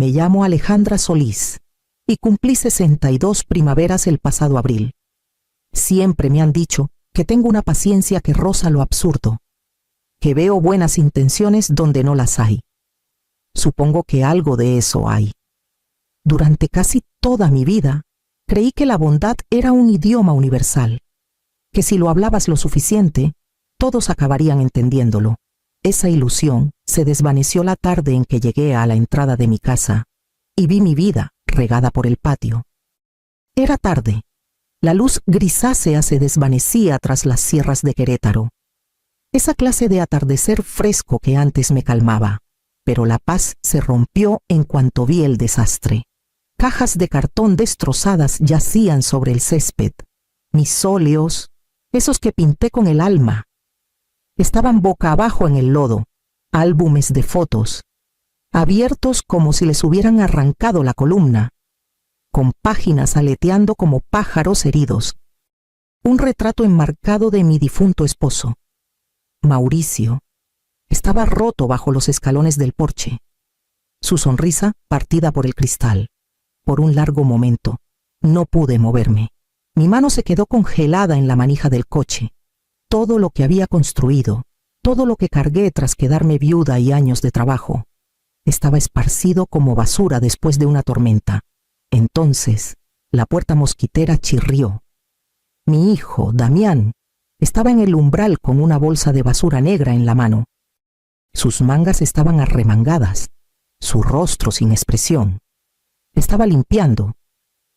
Me llamo Alejandra Solís y cumplí 62 primaveras el pasado abril. Siempre me han dicho que tengo una paciencia que roza lo absurdo, que veo buenas intenciones donde no las hay. Supongo que algo de eso hay. Durante casi toda mi vida, creí que la bondad era un idioma universal, que si lo hablabas lo suficiente, todos acabarían entendiéndolo. Esa ilusión se desvaneció la tarde en que llegué a la entrada de mi casa y vi mi vida regada por el patio. Era tarde. La luz grisácea se desvanecía tras las sierras de Querétaro. Esa clase de atardecer fresco que antes me calmaba, pero la paz se rompió en cuanto vi el desastre. Cajas de cartón destrozadas yacían sobre el césped. Mis óleos, esos que pinté con el alma, estaban boca abajo en el lodo. Álbumes de fotos, abiertos como si les hubieran arrancado la columna, con páginas aleteando como pájaros heridos. Un retrato enmarcado de mi difunto esposo, Mauricio, estaba roto bajo los escalones del porche, su sonrisa partida por el cristal. Por un largo momento, no pude moverme. Mi mano se quedó congelada en la manija del coche. Todo lo que había construido, todo lo que cargué tras quedarme viuda y años de trabajo, estaba esparcido como basura después de una tormenta. Entonces, la puerta mosquitera chirrió. Mi hijo, Damián, estaba en el umbral con una bolsa de basura negra en la mano. Sus mangas estaban arremangadas, su rostro sin expresión. Estaba limpiando,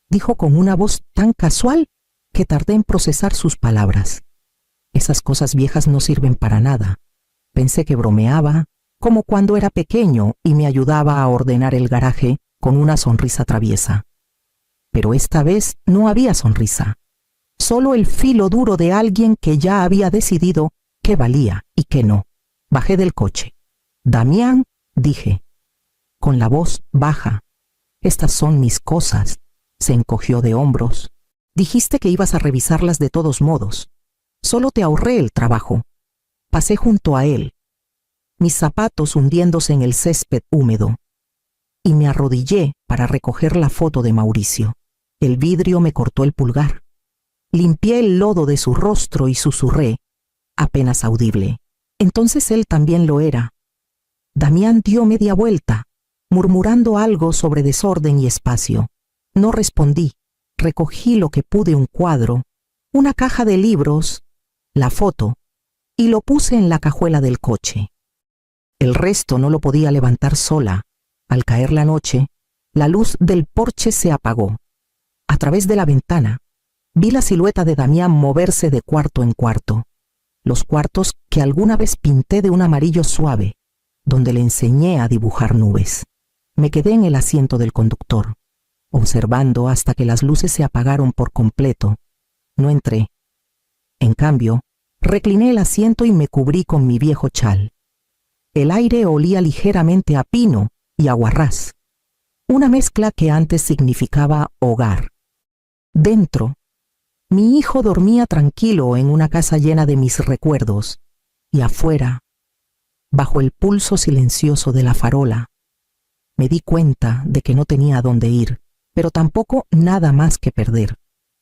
dijo con una voz tan casual que tardé en procesar sus palabras. Esas cosas viejas no sirven para nada. Pensé que bromeaba, como cuando era pequeño y me ayudaba a ordenar el garaje con una sonrisa traviesa. Pero esta vez no había sonrisa, solo el filo duro de alguien que ya había decidido qué valía y qué no. Bajé del coche. «Damián», dije, con la voz baja. «Estas son mis cosas». Se encogió de hombros. «Dijiste que ibas a revisarlas de todos modos. Solo te ahorré el trabajo». Pasé junto a él, mis zapatos hundiéndose en el césped húmedo, y me arrodillé para recoger la foto de Mauricio. El vidrio me cortó el pulgar. Limpié el lodo de su rostro y susurré, apenas audible. Entonces él también lo era. Damián dio media vuelta, murmurando algo sobre desorden y espacio. No respondí. Recogí lo que pude, un cuadro, una caja de libros, la foto, y lo puse en la cajuela del coche. El resto no lo podía levantar sola. Al caer la noche, la luz del porche se apagó. A través de la ventana, vi la silueta de Damián moverse de cuarto en cuarto. Los cuartos que alguna vez pinté de un amarillo suave, donde le enseñé a dibujar nubes. Me quedé en el asiento del conductor, observando hasta que las luces se apagaron por completo. No entré. En cambio, recliné el asiento y me cubrí con mi viejo chal. El aire olía ligeramente a pino y a guarrás, una mezcla que antes significaba hogar. Dentro, mi hijo dormía tranquilo en una casa llena de mis recuerdos, y afuera, bajo el pulso silencioso de la farola, me di cuenta de que no tenía a dónde ir, pero tampoco nada más que perder.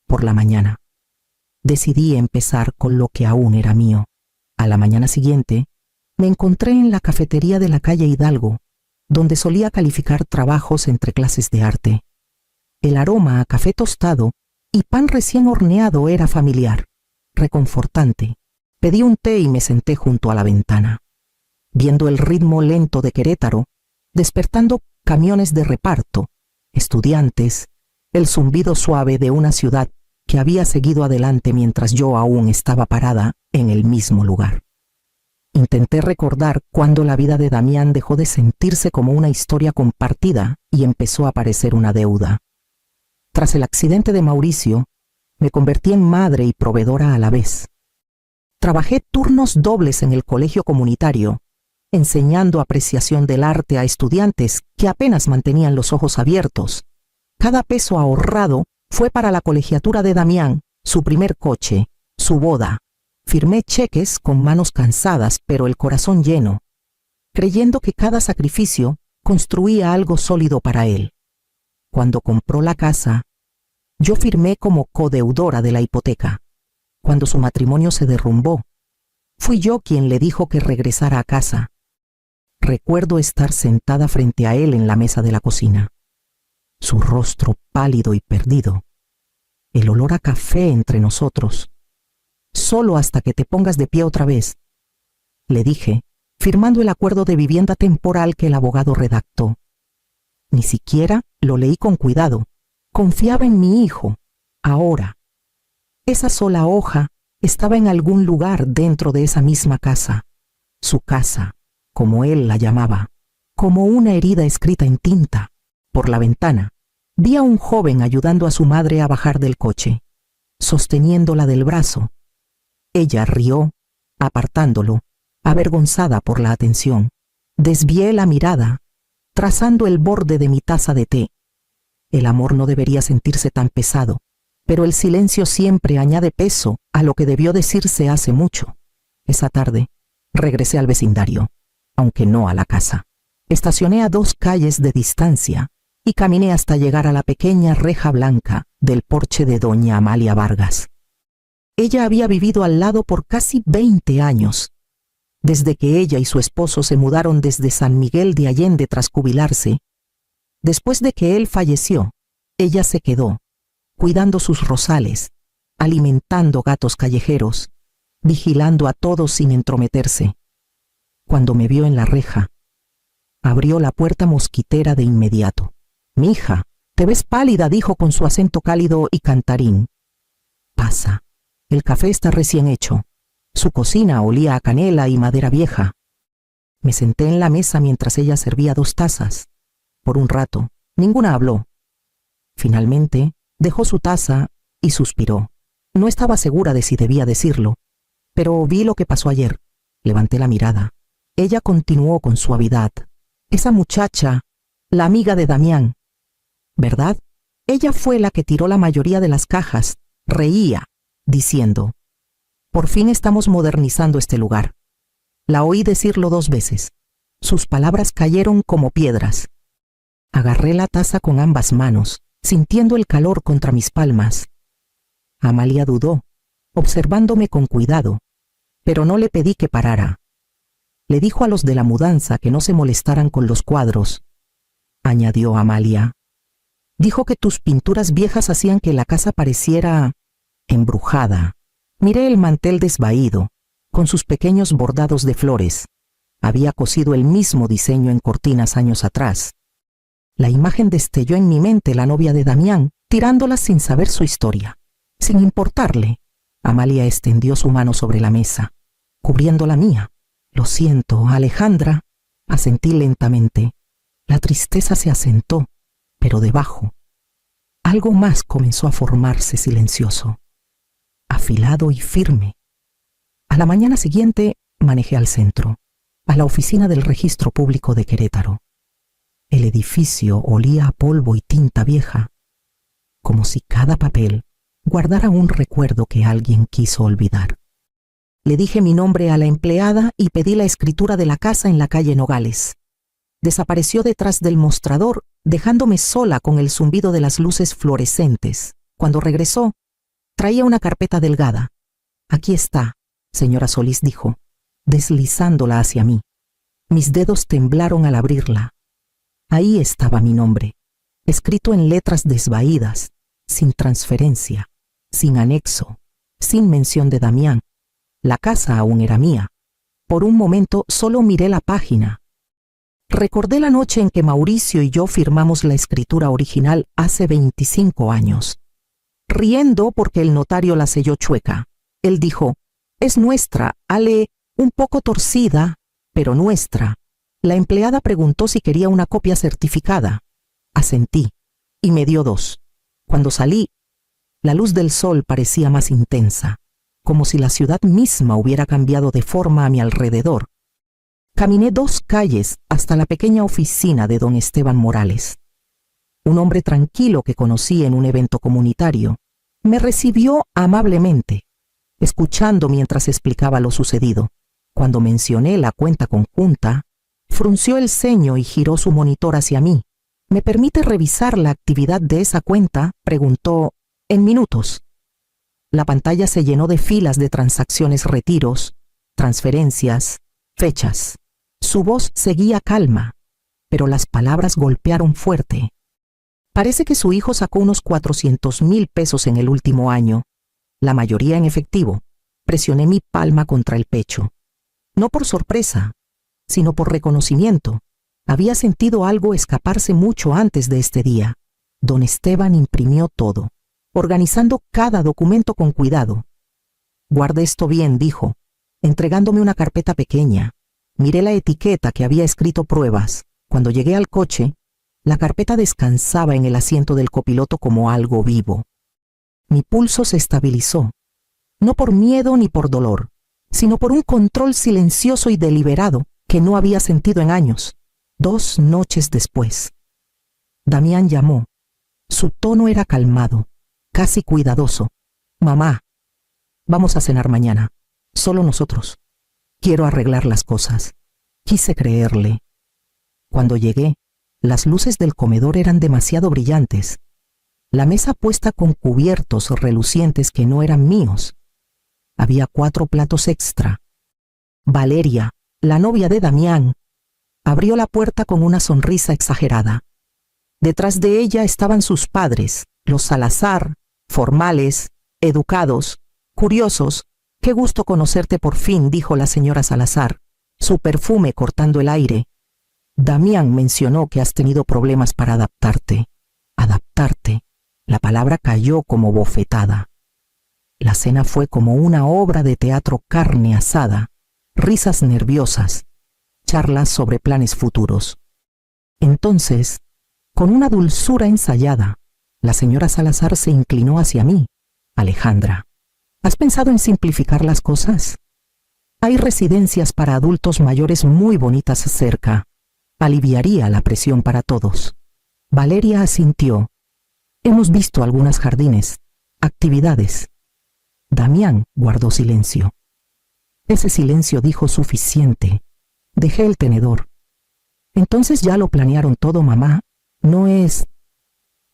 Por la mañana, decidí empezar con lo que aún era mío. A la mañana siguiente, me encontré en la cafetería de la calle Hidalgo, donde solía calificar trabajos entre clases de arte. El aroma a café tostado y pan recién horneado era familiar, reconfortante. Pedí un té y me senté junto a la ventana, viendo el ritmo lento de Querétaro, despertando camiones de reparto, estudiantes, el zumbido suave de una ciudad que había seguido adelante mientras yo aún estaba parada en el mismo lugar. Intenté recordar cuándo la vida de Damián dejó de sentirse como una historia compartida y empezó a parecer una deuda. Tras el accidente de Mauricio, me convertí en madre y proveedora a la vez. Trabajé turnos dobles en el colegio comunitario, enseñando apreciación del arte a estudiantes que apenas mantenían los ojos abiertos. Cada peso ahorrado fue para la colegiatura de Damián, su primer coche, su boda. Firmé cheques con manos cansadas, pero el corazón lleno, creyendo que cada sacrificio construía algo sólido para él. Cuando compró la casa, yo firmé como codeudora de la hipoteca. Cuando su matrimonio se derrumbó, fui yo quien le dijo que regresara a casa. Recuerdo estar sentada frente a él en la mesa de la cocina. Su rostro pálido y perdido. El olor a café entre nosotros. Solo hasta que te pongas de pie otra vez, le dije, firmando el acuerdo de vivienda temporal que el abogado redactó. Ni siquiera lo leí con cuidado. Confiaba en mi hijo. Ahora, esa sola hoja estaba en algún lugar dentro de esa misma casa. Su casa, como él la llamaba, como una herida escrita en tinta. Por la ventana, vi a un joven ayudando a su madre a bajar del coche, sosteniéndola del brazo. Ella rió, apartándolo, avergonzada por la atención. Desvié la mirada, trazando el borde de mi taza de té. El amor no debería sentirse tan pesado, pero el silencio siempre añade peso a lo que debió decirse hace mucho. Esa tarde, regresé al vecindario, aunque no a la casa. Estacioné a 2 calles de distancia y caminé hasta llegar a la pequeña reja blanca del porche de doña Amalia Vargas. Ella había vivido al lado por casi 20 años. Desde que ella y su esposo se mudaron desde San Miguel de Allende tras jubilarse, después de que él falleció, ella se quedó, cuidando sus rosales, alimentando gatos callejeros, vigilando a todos sin entrometerse. Cuando me vio en la reja, abrió la puerta mosquitera de inmediato. «Mija, te ves pálida», dijo con su acento cálido y cantarín. «Pasa, el café está recién hecho». Su cocina olía a canela y madera vieja. Me senté en la mesa mientras ella servía 2 tazas. Por un rato, ninguna habló. Finalmente, dejó su taza y suspiró. No estaba segura de si debía decirlo, pero vi lo que pasó ayer. Levanté la mirada. Ella continuó con suavidad. «Esa muchacha, la amiga de Damián, ¿verdad? Ella fue la que tiró la mayoría de las cajas». Reía, diciendo: «Por fin estamos modernizando este lugar». La oí decirlo 2 veces. Sus palabras cayeron como piedras. Agarré la taza con ambas manos, sintiendo el calor contra mis palmas. Amalia dudó, observándome con cuidado, pero no le pedí que parara. Le dijo a los de la mudanza que no se molestaran con los cuadros. Añadió Amalia. Dijo que tus pinturas viejas hacían que la casa pareciera embrujada. Miré el mantel desvaído, con sus pequeños bordados de flores. Había cosido el mismo diseño en cortinas años atrás. La imagen destelló en mi mente la novia de Damián, tirándola sin saber su historia. Sin importarle, Amalia extendió su mano sobre la mesa, cubriendo la mía. «Lo siento, Alejandra», asentí lentamente. La tristeza se asentó, pero debajo, algo más comenzó a formarse silencioso, afilado y firme. A la mañana siguiente manejé al centro, a la oficina del Registro Público de Querétaro. El edificio olía a polvo y tinta vieja, como si cada papel guardara un recuerdo que alguien quiso olvidar. Le dije mi nombre a la empleada y pedí la escritura de la casa en la calle Nogales. Desapareció detrás del mostrador, dejándome sola con el zumbido de las luces fluorescentes. Cuando regresó, traía una carpeta delgada. «Aquí está», señora Solís dijo, deslizándola hacia mí. Mis dedos temblaron al abrirla. Ahí estaba mi nombre, escrito en letras desvaídas, sin transferencia, sin anexo, sin mención de Damián. La casa aún era mía. Por un momento solo miré la página. Recordé la noche en que Mauricio y yo firmamos la escritura original hace 25 años. Riendo porque el notario la selló chueca. Él dijo: «Es nuestra, Ale, un poco torcida, pero nuestra». La empleada preguntó si quería una copia certificada. Asentí, y me dio 2. Cuando salí, la luz del sol parecía más intensa, como si la ciudad misma hubiera cambiado de forma a mi alrededor. Caminé 2 calles hasta la pequeña oficina de don Esteban Morales. Un hombre tranquilo que conocí en un evento comunitario me recibió amablemente, escuchando mientras explicaba lo sucedido. Cuando mencioné la cuenta conjunta, Frunció el ceño y giró su monitor hacia mí. ¿Me permite revisar la actividad de esa cuenta?, preguntó. En minutos. La pantalla se llenó de filas de transacciones, retiros, transferencias, fechas. Su voz seguía calma, pero las palabras golpearon fuerte. Parece que su hijo sacó unos 400,000 pesos en el último año, la mayoría en efectivo. Presioné mi palma contra el pecho. No por sorpresa, sino por reconocimiento. Había sentido algo escaparse mucho antes de este día. Don Esteban imprimió todo, organizando cada documento con cuidado. Guarde esto bien, dijo, entregándome una carpeta pequeña. Miré la etiqueta que había escrito pruebas. Cuando llegué al coche, la carpeta descansaba en el asiento del copiloto como algo vivo. Mi pulso se estabilizó, no por miedo ni por dolor, sino por un control silencioso y deliberado que no había sentido en años. 2 noches después. Damián llamó. Su tono era calmado, casi cuidadoso. Mamá, vamos a cenar mañana, solo nosotros. Quiero arreglar las cosas. Quise creerle. Cuando llegué, las luces del comedor eran demasiado brillantes. La mesa puesta con cubiertos relucientes que no eran míos. Había 4 platos extra. Valeria, la novia de Damián, abrió la puerta con una sonrisa exagerada. Detrás de ella estaban sus padres, los Salazar, formales, educados, curiosos. «Qué gusto conocerte por fin», dijo la señora Salazar, su perfume cortando el aire. «Damián mencionó que has tenido problemas para adaptarte». Adaptarte. La palabra cayó como bofetada. La cena fue como una obra de teatro, carne asada, risas nerviosas, charlas sobre planes futuros. Entonces, con una dulzura ensayada, la señora Salazar se inclinó hacia mí. «Alejandra, ¿has pensado en simplificar las cosas? Hay residencias para adultos mayores muy bonitas cerca. Aliviaría la presión para todos». Valeria asintió. «Hemos visto algunos jardines, actividades». Damián guardó silencio. Ese silencio dijo suficiente. Dejé el tenedor. «Entonces ya lo planearon todo, mamá. No es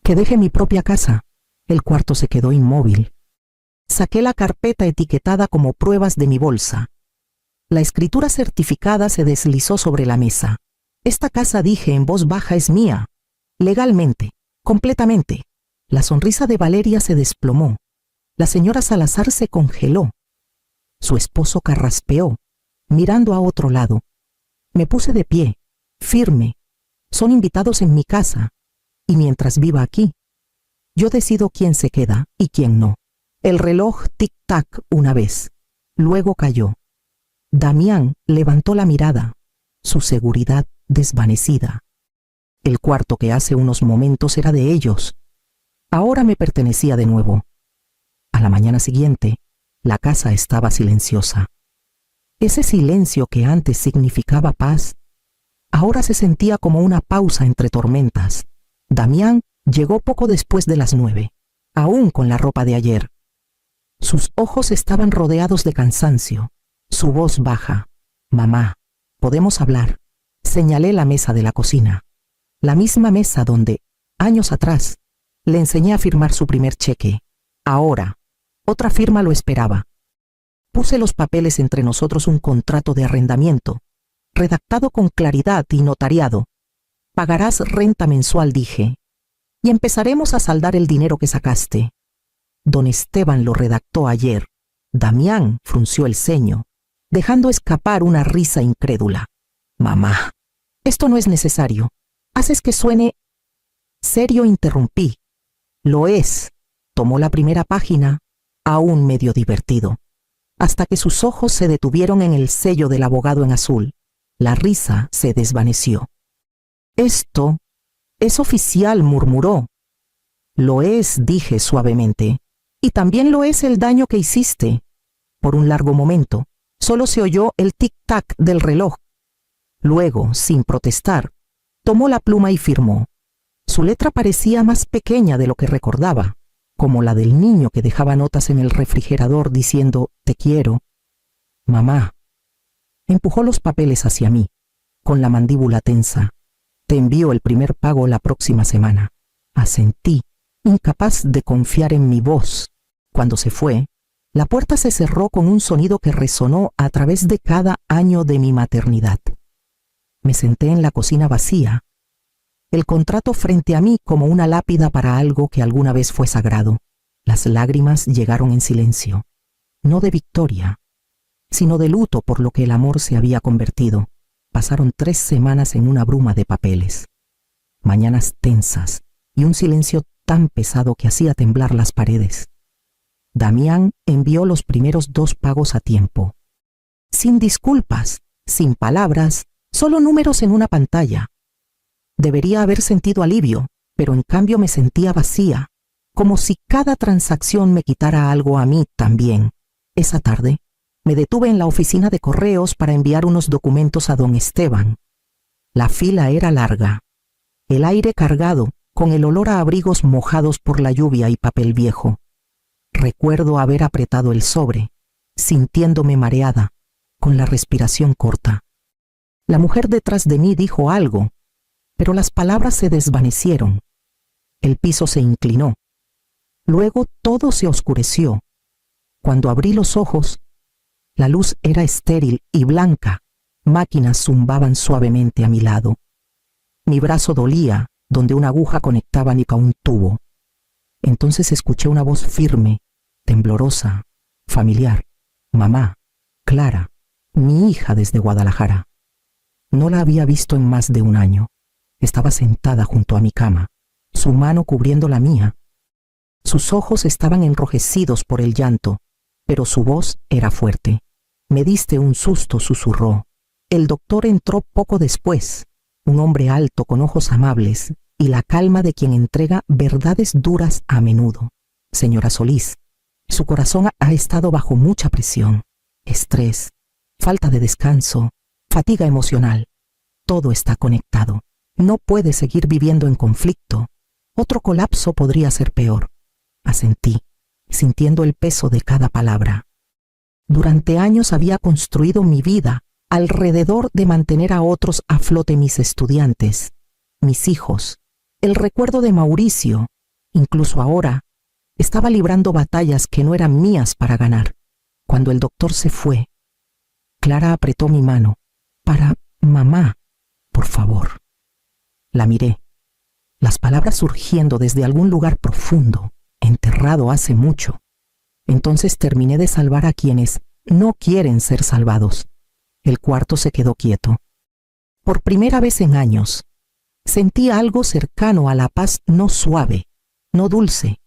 que deje mi propia casa». El cuarto se quedó inmóvil. Saqué la carpeta etiquetada como pruebas de mi bolsa. La escritura certificada se deslizó sobre la mesa. «Esta casa», dije en voz baja, «es mía. Legalmente, completamente». La sonrisa de Valeria se desplomó. La señora Salazar se congeló. Su esposo carraspeó, mirando a otro lado. Me puse de pie, firme. Son invitados en mi casa, y mientras viva aquí, yo decido quién se queda y quién no. El reloj tic-tac una vez, luego cayó. Damián levantó la mirada, su seguridad desvanecida. El cuarto que hace unos momentos era de ellos, ahora me pertenecía de nuevo. A la mañana siguiente, la casa estaba silenciosa. Ese silencio que antes significaba paz, ahora se sentía como una pausa entre tormentas. Damián llegó poco después de las 9, aún con la ropa de ayer. Sus ojos estaban rodeados de cansancio, su voz baja. «Mamá, ¿podemos hablar?». Señalé la mesa de la cocina, la misma mesa donde, años atrás, le enseñé a firmar su primer cheque. Ahora, otra firma lo esperaba. Puse los papeles entre nosotros, un contrato de arrendamiento, redactado con claridad y notariado. «Pagarás renta mensual», dije, «y empezaremos a saldar el dinero que sacaste». Don Esteban lo redactó ayer. Damián frunció el ceño, dejando escapar una risa incrédula. «Mamá, esto no es necesario. Haces que suene...». «Serio», interrumpí. «Lo es». Tomó la primera página, aún medio divertido, hasta que sus ojos se detuvieron en el sello del abogado en azul. La risa se desvaneció. «Esto es oficial», murmuró. «Lo es», dije suavemente, «y también lo es el daño que hiciste». Por un largo momento, solo se oyó el tic-tac del reloj. Luego, sin protestar, tomó la pluma y firmó. Su letra parecía más pequeña de lo que recordaba, como la del niño que dejaba notas en el refrigerador diciendo «te quiero». «Mamá». Empujó los papeles hacia mí, con la mandíbula tensa. Te envío el primer pago la próxima semana. Asentí, incapaz de confiar en mi voz. Cuando se fue, la puerta se cerró con un sonido que resonó a través de cada año de mi maternidad. Me senté en la cocina vacía, el contrato frente a mí como una lápida para algo que alguna vez fue sagrado. Las lágrimas llegaron en silencio, no de victoria, sino de luto por lo que el amor se había convertido. Pasaron 3 semanas en una bruma de papeles, mañanas tensas y un silencio tan pesado que hacía temblar las paredes. Damián envió los primeros 2 pagos a tiempo. Sin disculpas, sin palabras, solo números en una pantalla. Debería haber sentido alivio, pero en cambio me sentía vacía, como si cada transacción me quitara algo a mí también. Esa tarde, me detuve en la oficina de correos para enviar unos documentos a don Esteban. La fila era larga, el aire cargado, con el olor a abrigos mojados por la lluvia y papel viejo. Recuerdo haber apretado el sobre, sintiéndome mareada, con la respiración corta. La mujer detrás de mí dijo algo, pero las palabras se desvanecieron. El piso se inclinó. Luego todo se oscureció. Cuando abrí los ojos, la luz era estéril y blanca. Máquinas zumbaban suavemente a mi lado. Mi brazo dolía donde una aguja conectaba a un tubo. Entonces escuché una voz firme, temblorosa, familiar. Mamá, Clara, mi hija desde Guadalajara. No la había visto en más de un año. Estaba sentada junto a mi cama, su mano cubriendo la mía. Sus ojos estaban enrojecidos por el llanto, pero su voz era fuerte. Me diste un susto, susurró. El doctor entró poco después, un hombre alto con ojos amables y la calma de quien entrega verdades duras a menudo. Señora Solís, su corazón ha estado bajo mucha presión, estrés, falta de descanso, fatiga emocional. Todo está conectado. No puede seguir viviendo en conflicto. Otro colapso podría ser peor. Asentí, sintiendo el peso de cada palabra. Durante años había construido mi vida alrededor de mantener a otros a flote, mis estudiantes, mis hijos, el recuerdo de Mauricio. Incluso ahora, estaba librando batallas que no eran mías para ganar. Cuando el doctor se fue, Clara apretó mi mano. Mamá, por favor. La miré, las palabras surgiendo desde algún lugar profundo, enterrado hace mucho. Entonces terminé de salvar a quienes no quieren ser salvados. El cuarto se quedó quieto. Por primera vez en años, sentí algo cercano a la paz, no suave, no dulce,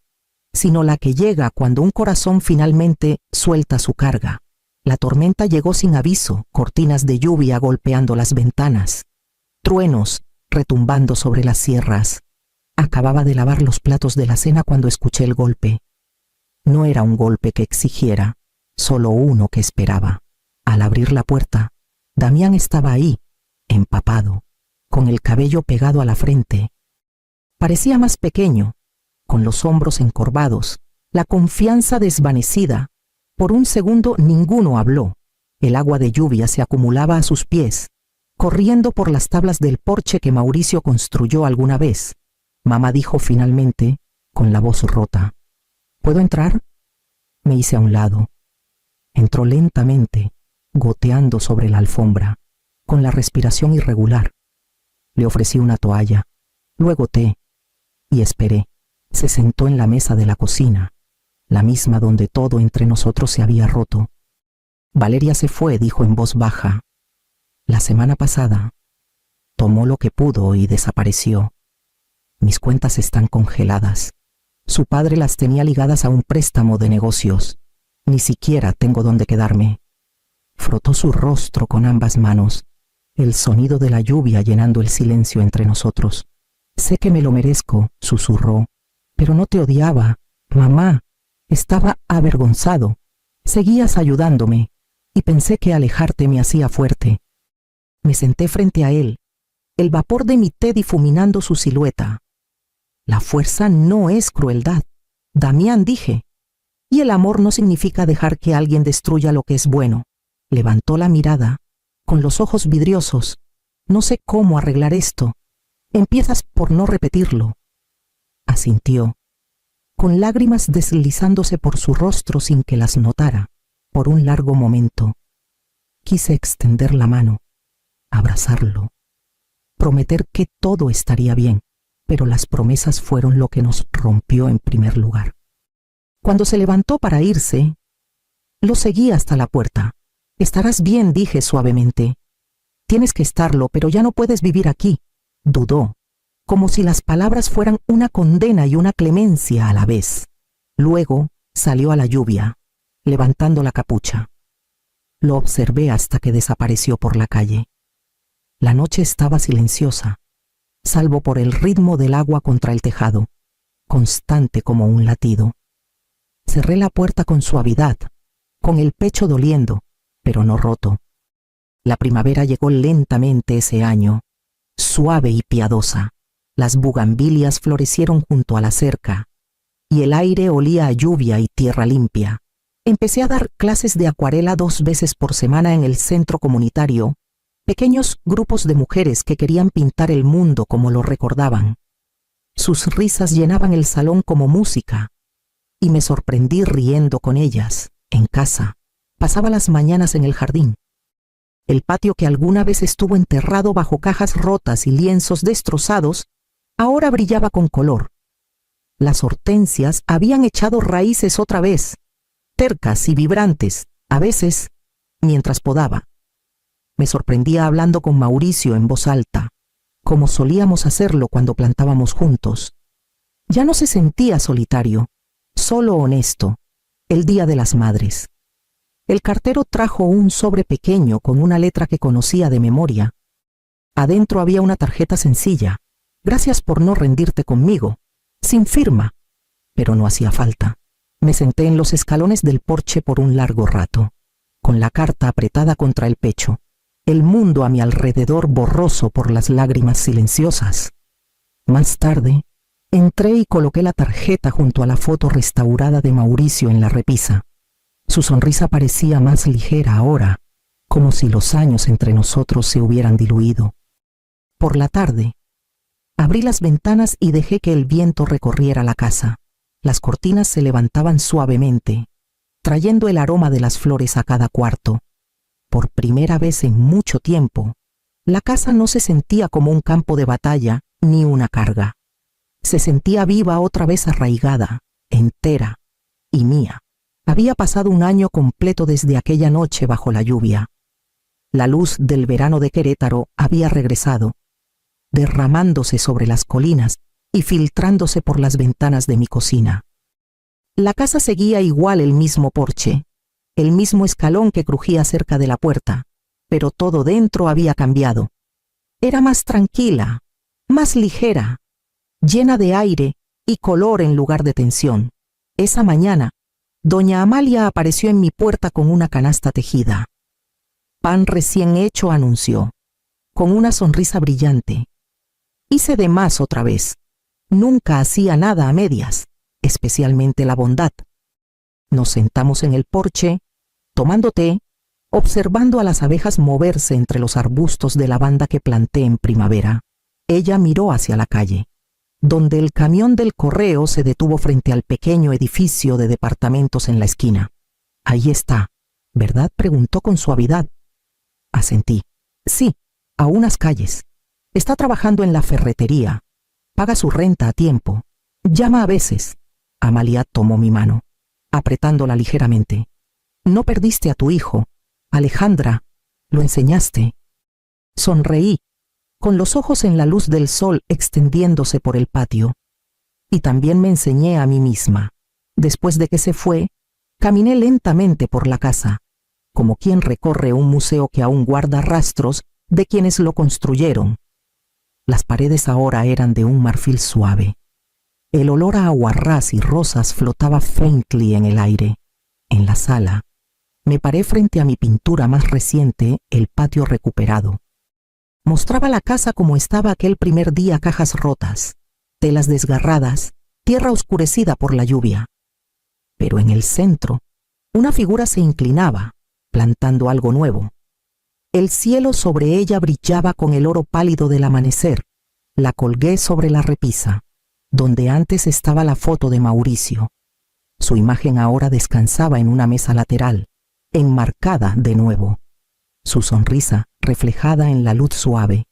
sino la que llega cuando un corazón finalmente suelta su carga. La tormenta llegó sin aviso, cortinas de lluvia golpeando las ventanas, truenos retumbando sobre las sierras. Acababa de lavar los platos de la cena cuando escuché el golpe. No era un golpe que exigiera, solo uno que esperaba. Al abrir la puerta, Damián estaba ahí, empapado, con el cabello pegado a la frente. Parecía más pequeño, con los hombros encorvados, la confianza desvanecida. Por un segundo ninguno habló. El agua de lluvia se acumulaba a sus pies, corriendo por las tablas del porche que Mauricio construyó alguna vez. Mamá dijo finalmente, con la voz rota: ¿Puedo entrar? Me hice a un lado. Entró lentamente, goteando sobre la alfombra, con la respiración irregular. Le ofrecí una toalla, luego té, y esperé. Se sentó en la mesa de la cocina, la misma donde todo entre nosotros se había roto. Valeria se fue, dijo en voz baja. La semana pasada, tomó lo que pudo y desapareció. Mis cuentas están congeladas. Su padre las tenía ligadas a un préstamo de negocios. Ni siquiera tengo dónde quedarme. Frotó su rostro con ambas manos, el sonido de la lluvia llenando el silencio entre nosotros. Sé que me lo merezco, susurró, pero no te odiaba, mamá. Estaba avergonzado. Seguías ayudándome, y pensé que alejarte me hacía fuerte. Me senté frente a él, el vapor de mi té difuminando su silueta. La fuerza no es crueldad, Damián, dije, y el amor no significa dejar que alguien destruya lo que es bueno. Levantó la mirada, con los ojos vidriosos. No sé cómo arreglar esto. Empiezas por no repetirlo. Asintió, con lágrimas deslizándose por su rostro sin que las notara. Por un largo momento, quise extender la mano, abrazarlo, prometer que todo estaría bien, pero las promesas fueron lo que nos rompió en primer lugar. Cuando se levantó para irse, lo seguí hasta la puerta. «Estarás bien», dije suavemente. «Tienes que estarlo, pero ya no puedes vivir aquí». Dudó, como si las palabras fueran una condena y una clemencia a la vez. Luego salió a la lluvia, levantando la capucha. Lo observé hasta que desapareció por la calle. La noche estaba silenciosa, salvo por el ritmo del agua contra el tejado, constante como un latido. Cerré la puerta con suavidad, con el pecho doliendo, pero no roto. La primavera llegó lentamente ese año, suave y piadosa. Las bugambilias florecieron junto a la cerca, y el aire olía a lluvia y tierra limpia. Empecé a dar clases de acuarela 2 veces por semana en el centro comunitario, pequeños grupos de mujeres que querían pintar el mundo como lo recordaban. Sus risas llenaban el salón como música, y me sorprendí riendo con ellas, en casa. Pasaba las mañanas en el jardín. El patio que alguna vez estuvo enterrado bajo cajas rotas y lienzos destrozados, ahora brillaba con color. Las hortensias habían echado raíces otra vez, tercas y vibrantes, a veces, mientras podaba. Me sorprendía hablando con Mauricio en voz alta, como solíamos hacerlo cuando plantábamos juntos. Ya no se sentía solitario, solo honesto, el Día de las Madres. El cartero trajo un sobre pequeño con una letra que conocía de memoria. Adentro había una tarjeta sencilla. «Gracias por no rendirte conmigo», sin firma, pero no hacía falta. Me senté en los escalones del porche por un largo rato, con la carta apretada contra el pecho, el mundo a mi alrededor borroso por las lágrimas silenciosas. Más tarde, entré y coloqué la tarjeta junto a la foto restaurada de Mauricio en la repisa. Su sonrisa parecía más ligera ahora, como si los años entre nosotros se hubieran diluido. Por la tarde, abrí las ventanas y dejé que el viento recorriera la casa. Las cortinas se levantaban suavemente, trayendo el aroma de las flores a cada cuarto. Por primera vez en mucho tiempo, la casa no se sentía como un campo de batalla ni una carga. Se sentía viva, otra vez arraigada, entera y mía. Había pasado un año completo desde aquella noche bajo la lluvia. La luz del verano de Querétaro había regresado, derramándose sobre las colinas y filtrándose por las ventanas de mi cocina. La casa seguía igual, el mismo porche, el mismo escalón que crujía cerca de la puerta, pero todo dentro había cambiado. Era más tranquila, más ligera, llena de aire y color en lugar de tensión. Esa mañana, doña Amalia apareció en mi puerta con una canasta tejida. «Pan recién hecho», anunció, con una sonrisa brillante. Hice de más otra vez. Nunca hacía nada a medias, especialmente la bondad. Nos sentamos en el porche, tomando té, observando a las abejas moverse entre los arbustos de lavanda que planté en primavera. Ella miró hacia la calle, donde el camión del correo se detuvo frente al pequeño edificio de departamentos en la esquina. «Ahí está, ¿verdad?», preguntó con suavidad. Asentí. «Sí, a unas calles. Está trabajando en la ferretería. Paga su renta a tiempo. Llama a veces». Amalia tomó mi mano, apretándola ligeramente. «No perdiste a tu hijo, Alejandra. Lo enseñaste». Sonreí, con los ojos en la luz del sol extendiéndose por el patio. Y también me enseñé a mí misma. Después de que se fue, caminé lentamente por la casa, como quien recorre un museo que aún guarda rastros de quienes lo construyeron. Las paredes ahora eran de un marfil suave. El olor a aguarrás y rosas flotaba faintly en el aire. En la sala, me paré frente a mi pintura más reciente, El patio recuperado. Mostraba la casa como estaba aquel primer día: cajas rotas, telas desgarradas, tierra oscurecida por la lluvia. Pero en el centro, una figura se inclinaba, plantando algo nuevo. El cielo sobre ella brillaba con el oro pálido del amanecer. La colgué sobre la repisa, donde antes estaba la foto de Mauricio. Su imagen ahora descansaba en una mesa lateral, enmarcada de nuevo, su sonrisa reflejada en la luz suave.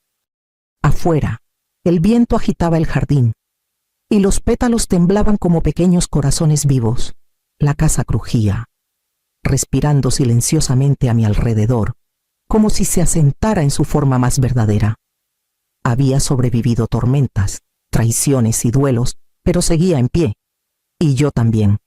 Afuera, el viento agitaba el jardín, y los pétalos temblaban como pequeños corazones vivos. La casa crujía, respirando silenciosamente a mi alrededor, como si se asentara en su forma más verdadera. Había sobrevivido tormentas, traiciones y duelos, pero seguía en pie. Y yo también.